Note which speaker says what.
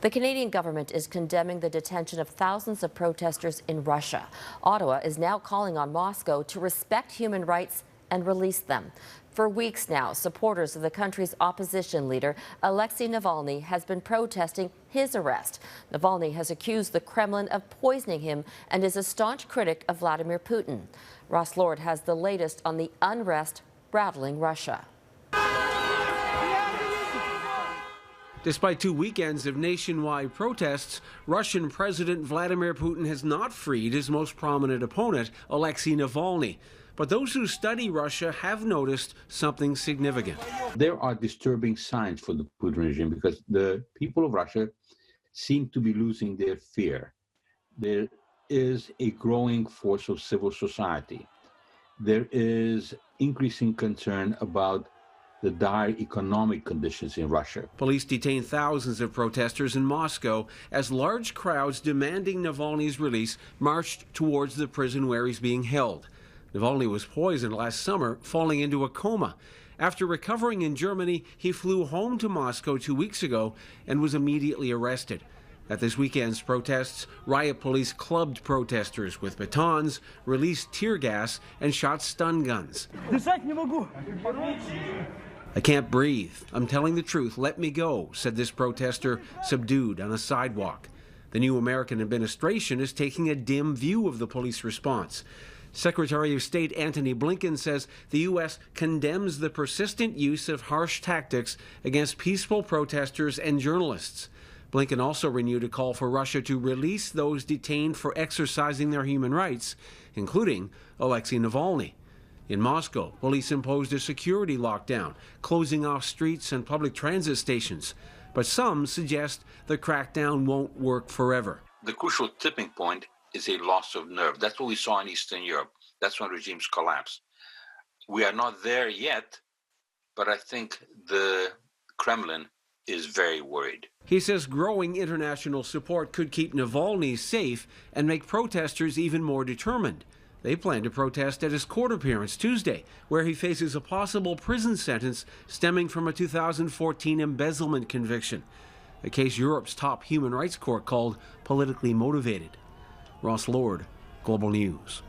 Speaker 1: The Canadian government is condemning the detention of thousands of protesters in Russia. Ottawa is now calling on Moscow to respect human rights and release them. For weeks now, supporters of the country's opposition leader, Alexei Navalny, has been protesting his arrest. Navalny has accused the Kremlin of poisoning him and is a staunch critic of Vladimir Putin. Ross Lord has the latest on the unrest rattling Russia.
Speaker 2: Despite 2 weekends of nationwide protests, Russian President Vladimir Putin has not freed his most prominent opponent, Alexei Navalny. But those who study Russia have noticed something significant.
Speaker 3: There are disturbing signs for the Putin regime because the people of Russia seem to be losing their fear. There is a growing force of civil society. There is increasing concern about the dire economic conditions in Russia.
Speaker 2: Police detained thousands of protesters in Moscow as large crowds demanding Navalny's release marched towards the prison where he's being held. Navalny was poisoned last summer, falling into a coma. After recovering in Germany, he flew home to Moscow 2 weeks ago and was immediately arrested. At this weekend's protests, riot police clubbed protesters with batons, released tear gas, and shot stun guns. "I can't breathe. I'm telling the truth. Let me go," said this protester, subdued on a sidewalk. The new American administration is taking a dim view of the police response. Secretary of State Antony Blinken says the U.S. condemns the persistent use of harsh tactics against peaceful protesters and journalists. Blinken also renewed a call for Russia to release those detained for exercising their human rights, including Alexei Navalny. In Moscow, police imposed a security lockdown, closing off streets and public transit stations. But some suggest the crackdown won't work forever.
Speaker 3: The crucial tipping point is a loss of nerve. That's what we saw in Eastern Europe. That's when regimes collapse. We are not there yet, but I think the Kremlin is very worried.
Speaker 2: He says growing international support could keep Navalny safe and make protesters even more determined. They plan to protest at his court appearance Tuesday, where he faces a possible prison sentence stemming from a 2014 embezzlement conviction, a case Europe's top human rights court called politically motivated. Ross Lord, Global News.